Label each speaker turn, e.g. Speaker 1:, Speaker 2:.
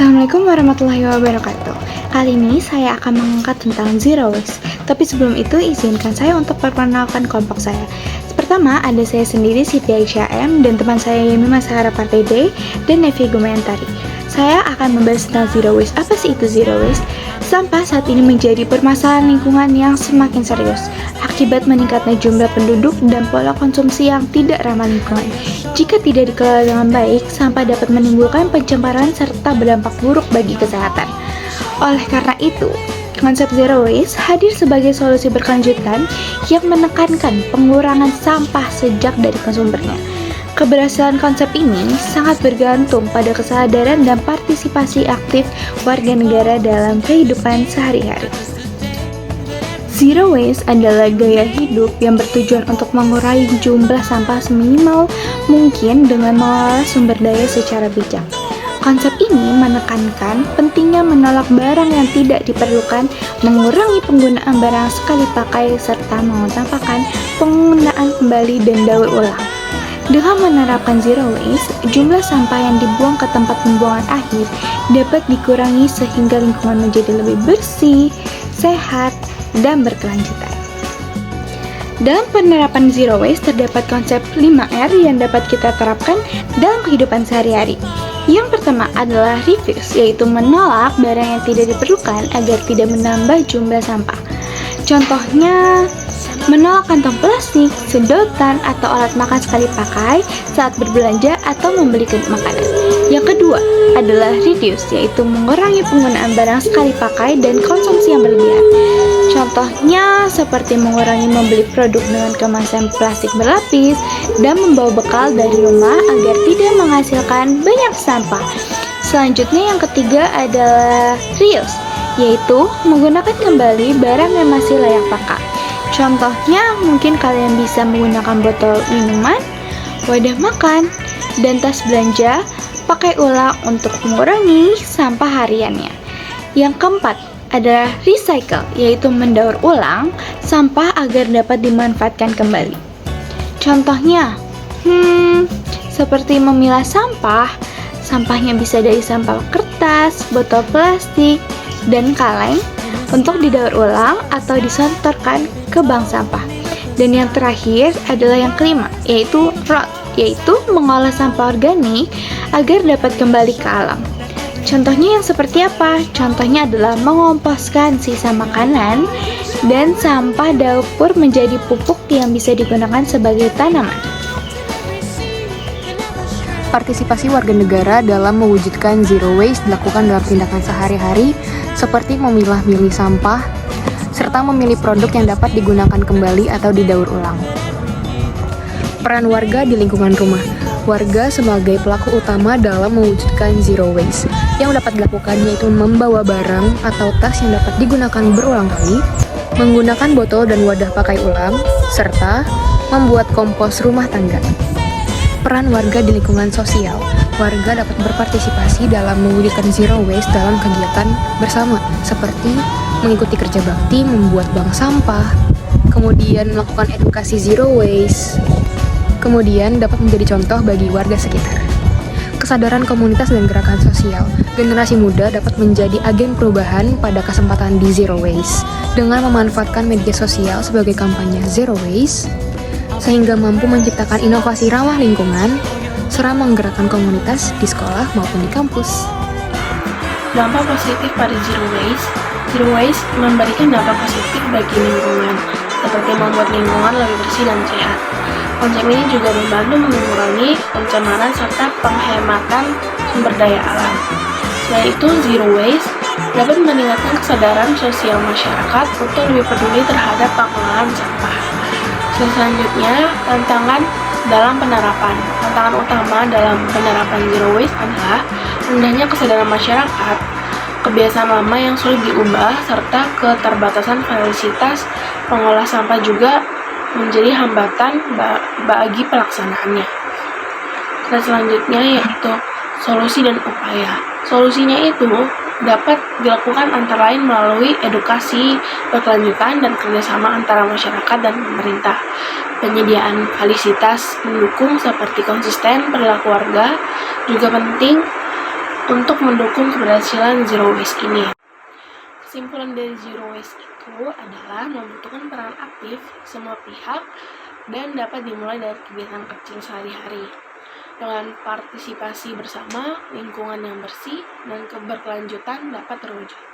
Speaker 1: Assalamualaikum warahmatullahi wabarakatuh. Kali ini saya akan mengangkat tentang zero waste. Tapi sebelum itu izinkan saya untuk memperkenalkan kelompok saya. Pertama ada saya sendiri Siti Aisyah M dan teman saya Yemi Masahara Partai D dan Nevi Gumayantari. Saya akan membahas tentang zero waste. Apa sih itu zero waste? Sampah saat ini menjadi permasalahan lingkungan yang semakin serius akibat meningkatnya jumlah penduduk dan pola konsumsi yang tidak ramah lingkungan. Jika tidak dikelola dengan baik, sampah dapat menimbulkan pencemaran serta berdampak buruk bagi kesehatan. Oleh karena itu, konsep zero waste hadir sebagai solusi berkelanjutan yang menekankan pengurangan sampah sejak dari sumbernya. Keberhasilan konsep ini sangat bergantung pada kesadaran dan partisipasi aktif warga negara dalam kehidupan sehari-hari. Zero waste adalah gaya hidup yang bertujuan untuk mengurangi jumlah sampah seminimal mungkin dengan mengelola sumber daya secara bijak. Konsep ini menekankan pentingnya menolak barang yang tidak diperlukan, mengurangi penggunaan barang sekali pakai, serta mengutamakan penggunaan kembali dan daur ulang. Dengan menerapkan zero waste, jumlah sampah yang dibuang ke tempat pembuangan akhir dapat dikurangi sehingga lingkungan menjadi lebih bersih, sehat, dan berkelanjutan. Dalam penerapan zero waste terdapat konsep 5R yang dapat kita terapkan dalam kehidupan sehari-hari. Yang pertama adalah refuse, yaitu menolak barang yang tidak diperlukan agar tidak menambah jumlah sampah. Contohnya, menolak kantong plastik, sedotan, atau alat makan sekali pakai saat berbelanja atau membeli makanan. Yang kedua adalah reduce, yaitu mengurangi penggunaan barang sekali pakai dan konsumsi yang berlebihan. Contohnya seperti mengurangi membeli produk dengan kemasan plastik berlapis dan membawa bekal dari rumah agar tidak menghasilkan banyak sampah. Selanjutnya yang ketiga adalah reuse, yaitu menggunakan kembali barang yang masih layak pakai. Contohnya mungkin kalian bisa menggunakan botol minuman, wadah makan, dan tas belanja pakai ulang untuk mengurangi sampah hariannya. Yang keempat adalah recycle, yaitu mendaur ulang sampah agar dapat dimanfaatkan kembali. Contohnya, seperti memilah sampah, sampahnya bisa dari sampah kertas, botol plastik, dan kaleng untuk didaur ulang atau disetorkan ke bank sampah. Dan yang terakhir adalah yang kelima, yaitu road, yaitu mengolah sampah organik agar dapat kembali ke alam. Contohnya yang seperti apa? Contohnya adalah mengomposkan sisa makanan dan sampah dapur menjadi pupuk yang bisa digunakan sebagai tanaman.
Speaker 2: Partisipasi warga negara dalam mewujudkan zero waste dilakukan dalam tindakan sehari-hari seperti memilah-milih sampah, serta memilih produk yang dapat digunakan kembali atau didaur ulang. Peran warga di lingkungan rumah. Warga sebagai pelaku utama dalam mewujudkan zero waste. Yang dapat dilakukan yaitu membawa barang atau tas yang dapat digunakan berulang kali, menggunakan botol dan wadah pakai ulang, serta membuat kompos rumah tangga. Peran warga di lingkungan sosial. Warga dapat berpartisipasi dalam mewujudkan zero waste dalam kegiatan bersama, seperti mengikuti kerja bakti, membuat bank sampah, kemudian melakukan edukasi zero waste, kemudian dapat menjadi contoh bagi warga sekitar. Kesadaran komunitas dan gerakan sosial. Generasi muda dapat menjadi agen perubahan pada kesempatan di zero waste dengan memanfaatkan media sosial sebagai kampanye zero waste, sehingga mampu menciptakan inovasi ramah lingkungan, serta menggerakkan komunitas di sekolah maupun di kampus.
Speaker 3: Dampak positif pada zero waste. Zero waste memberikan dampak positif bagi lingkungan, seperti membuat lingkungan lebih bersih dan sehat. Konsep ini juga membantu mengurangi pencemaran serta penghematan sumber daya alam. Selain itu, zero waste dapat meningkatkan kesadaran sosial masyarakat untuk lebih peduli terhadap pengelolaan sampah. Selanjutnya, tantangan dalam penerapan. Tantangan utama dalam penerapan zero waste adalah rendahnya kesadaran masyarakat, kebiasaan lama yang sulit diubah, serta keterbatasan fasilitas pengolah sampah juga menjadi hambatan bagi pelaksanaannya. Dan selanjutnya yaitu solusi dan upaya. Solusinya itu dapat dilakukan antara lain melalui edukasi berkelanjutan dan kerjasama antara masyarakat dan pemerintah. Penyediaan fasilitas mendukung seperti konsisten perilaku warga juga penting untuk mendukung keberhasilan Zero Waste ini. Kesimpulan dari Zero Waste itu adalah membutuhkan peran aktif semua pihak dan dapat dimulai dari kegiatan kecil sehari-hari. Dengan partisipasi bersama, lingkungan yang bersih dan keberkelanjutan dapat terwujud.